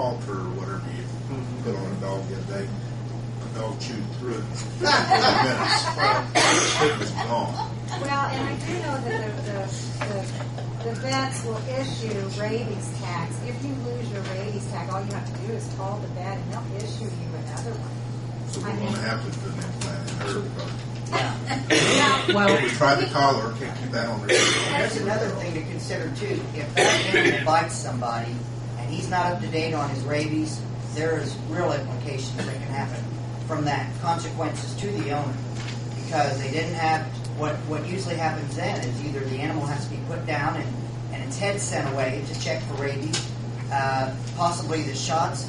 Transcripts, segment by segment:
halter or whatever you put on a dog the other day. A dog chewed through it in 30 minutes. It was gone. Well, and I do know that the vets will issue rabies tags. If you lose your rabies tag, all you have to do is call the vet and they'll issue you another one. So we're going to have to put an implant in her. Well, We tried the collar, can't keep that on there. There's another thing to consider too. If that animal bites somebody and he's not up to date on his rabies, there is real implications that can happen from that, consequences to the owner, because they didn't have what usually happens then is either the animal has to be put down and its head sent away to check for rabies, possibly the shots.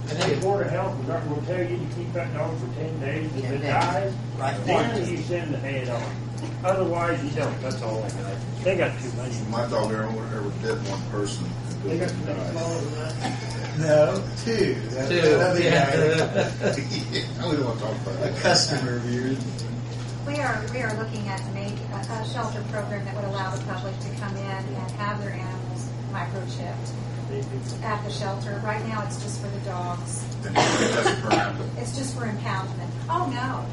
I think The Board of Health will tell you to keep that dog for 10 days. If 10 it days. dies, Right. then you send the head on. Otherwise, you don't. That's all I got. They got too many. My dog ever did one person. They got too many smaller than that. No, two. That's another guy. I don't want to talk about A that. customer of yours. We are looking at maybe a shelter program that would allow the public to come in and have their animals microchipped at the shelter. Right now, it's just for the dogs. And it doesn't hurt. It's just for impoundment. Oh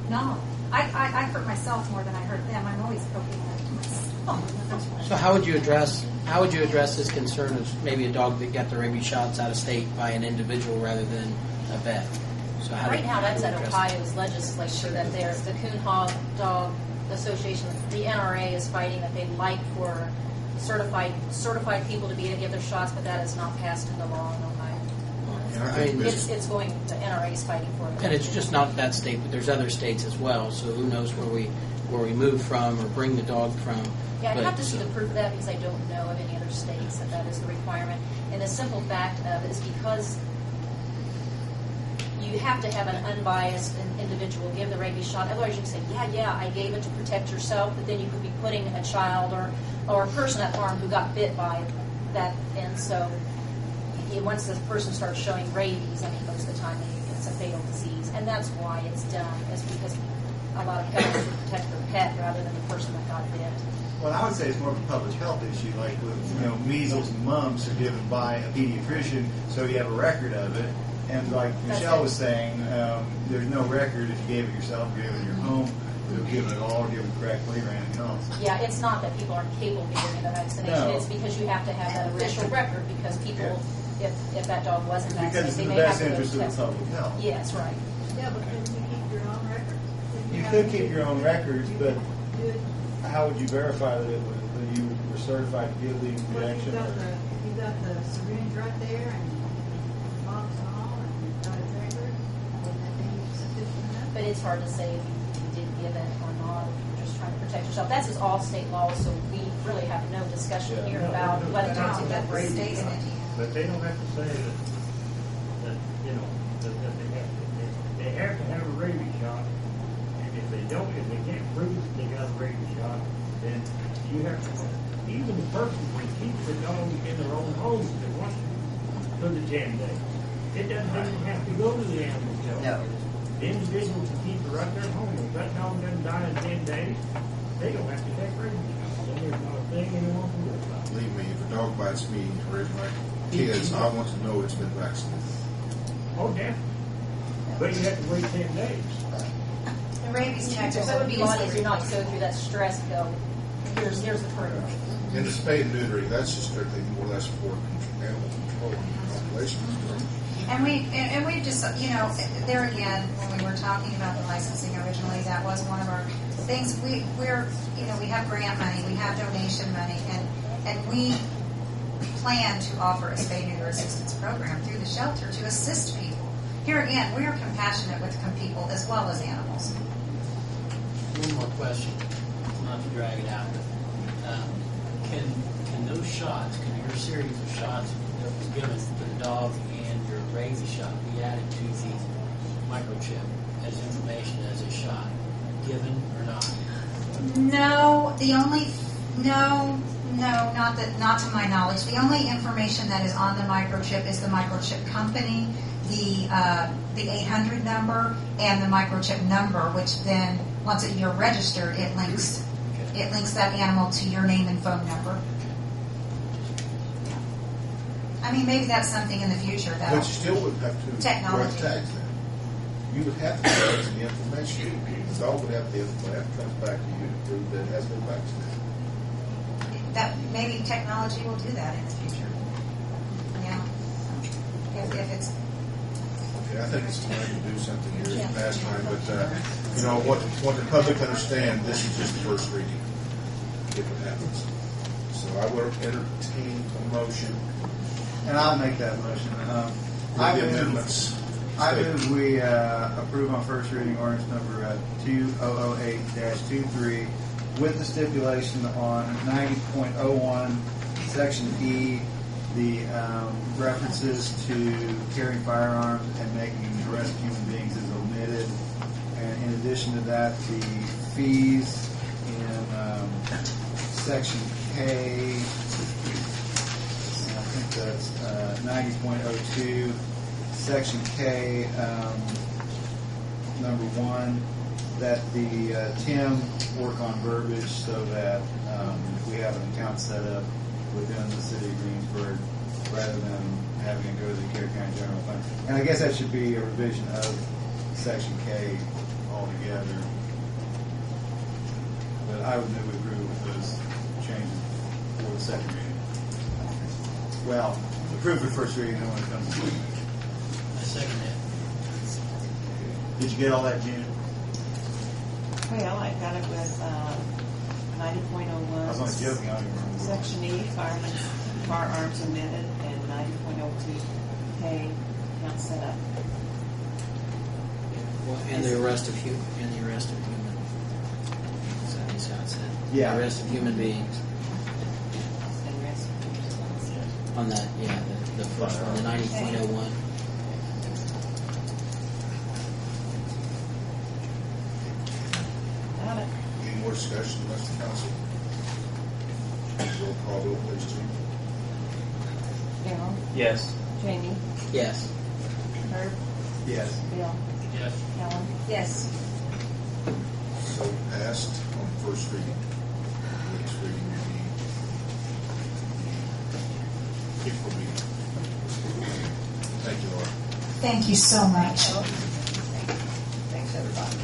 no. I hurt myself more than I hurt them. I'm always poking at myself. so. How would you address this concern of maybe a dog that got the rabies shots out of state by an individual rather than a vet? So Right now, that's at address Ohio's legislature that there's the Coon Hog Dog Association. The NRA is fighting that they'd like for certified people to be able to give their shots, but that is not passed into law in Ohio. And I think It's going. The NRA is fighting for it. And it's just not that state, but there's other states as well. So who knows where we move from or bring the dog from? Yeah, I'd But, have to see the proof of that because I don't know of any other states that is the requirement. And the simple fact of it is because you have to have an unbiased individual give the rabies shot. Otherwise, you can say, yeah, I gave it to protect yourself, but then you could be putting a child or a person at harm who got bit by that. And so once the person starts showing rabies, I mean, most of the time it's a fatal disease. And that's why it's done, is because a lot of pet owners would protect their pet rather than the person that got bit. Well, I would say it's more of a public health issue, like with measles and mumps are given by a pediatrician, so you have a record of it. And like Michelle was saying, there's no record if you gave it yourself, gave it in your home, you'll give it all, or give it correctly, or anything else. Yeah, it's not that people aren't capable of giving the vaccination. No. It's because you have to have that official record because people, if that dog wasn't vaccinated, Because it's they in the may have best to go interest of the test. public health. Yes, right. Yeah, but couldn't you keep your own record? You could keep your own records, but how would you verify that you were certified to give the injection? You got the syringe right there and box and all, and you got a record. Wouldn't that be sufficient enough? But it's hard to say if you did give it or not, if you're just trying to protect yourself. That's just all state laws, so we really have no discussion here about whether or not to get That's the rabies. state in it. But they don't have to say that they have to have a rabies shot. And if they can't prove that they got a rabies shot, then you have to, even the person can keep the dog in their own home if they want to for the 10 days. It doesn't even have to go to the animal shelter. No. The individual can keep it right there at home. If that dog doesn't die in 10 days, they don't have to take rabies shots. Then there's not a thing anyone can do about it. Believe me, if a dog bites me or my kids, I want to know it's been vaccinated. Oh, yeah. But you have to wait 10 days. The rabies tags So are it so would be a lot easier easily not to go through that stress and go, here's the proof. And the spay and neutering, that's just strictly more or less for animal control and population control. And we just, there again, when we were talking about the licensing originally, that was one of our things. We have grant money, we have donation money, and we plan to offer a spay-neuter assistance program through the shelter to assist people. Here again, we are compassionate with people as well as animals. One more question, not to drag it out, but can those shots, can your series of shots that was given for the dog and your rabies shot be added to the microchip as information as a shot, given or not? Not to my knowledge. The only information that is on the microchip is the microchip company, the 800 number, and the microchip number, which then, once you're registered, it links that animal to your name and phone number. I mean, maybe that's something in the future But that'll, you still would have to Technology. run tags then. You would have to tell us the information. The dog would have the implant, comes back to you to prove that it has been vaccinated. that, maybe technology will do that in the future. Yeah. If it's, Okay, I think it's time to do something here. It's past time, but, you know, what the public understand, this is just the first reading, if it happens. So I would entertain a motion And I'll make that motion. with I the move- amendments. I stated. move we approve on first reading ordinance number 2008-23 with the stipulation on 90.01 section E, the references to carrying firearms and making the arrest of human beings is omitted. And in addition to that, the fees in section K, I think that's 90.02, section K, number 1, that the Tim work on verbiage so that we have an account set up within the city of Greensburg rather than having it go to the Carroll County General Fund. And I guess that should be a revision of section K altogether. But I would move we approve with those changes for the second reading. Well, approve the first reading, then when it comes to I second that. Did you get all that, Gina? Well, I got it with 90.01. I was only joking, I don't even remember. Section E, firearms omitted, and 90.02, K, account set up. Well, and the arrest of human. So that's how it said. Yeah. The arrest of human beings. And rest. On that, yeah, the first one, the 90.01. Got it. Any more discussion, the rest of the council? Roll call vote, please, Chief. Darryl, Yes. Jamie, Yes. Herb, Yes. Bill, Yes. Helen. yes. So passed on first reading. Next reading will be April meeting. Thank you, Laura. Thank you so much. Thanks, everybody.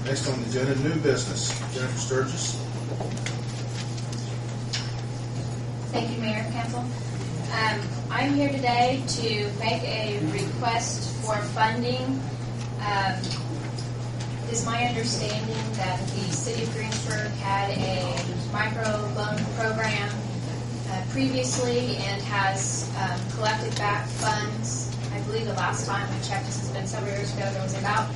Next on the agenda, new business. Jennifer Sturgis. Thank you, Mayor and Council. I'm here today to make a request for funding. It is my understanding that the City of Greensburg had a micro loan program previously and has collected back funds. I believe the last time I checked, this has been several years ago, there was about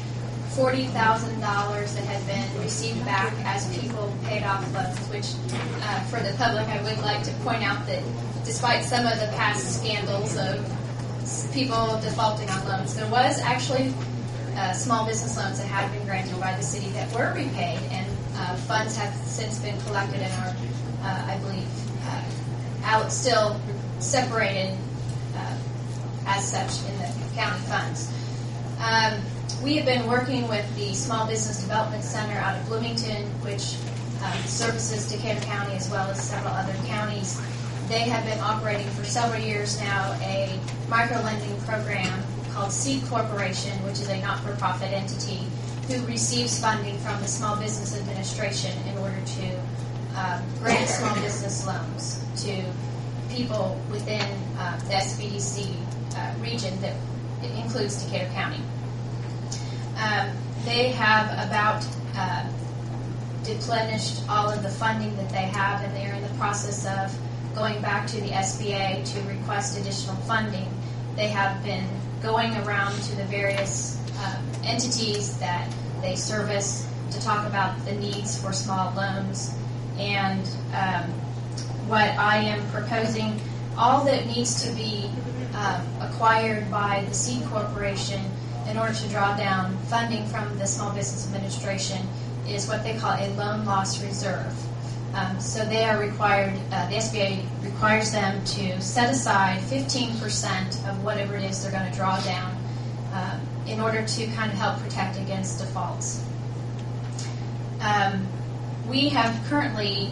$40,000 that had been received back as people paid off loans, which for the public, I would like to point out that despite some of the past scandals of people defaulting on loans, there was actually small business loans that had been granted by the city that were repaid, and funds have since been collected and are, I believe, still separated as such in the county funds. We have been working with the Small Business Development Center out of Bloomington, which services Decatur County as well as several other counties. They have been operating for several years now a micro-lending program called Seed Corporation, which is a not-for-profit entity who receives funding from the Small Business Administration in order to grant small business loans to people within the SBDC region that includes Decatur County. They have about replenished all of the funding that they have, and they are in the process of going back to the SBA to request additional funding. They have been going around to the various entities that they service to talk about the needs for small loans. And what I am proposing, all that needs to be acquired by the Seed Corporation in order to draw down funding from the Small Business Administration is what they call a loan loss reserve. So they are required, the SBA requires them to set aside 15% of whatever it is they're going to draw down in order to kind of help protect against defaults. We have currently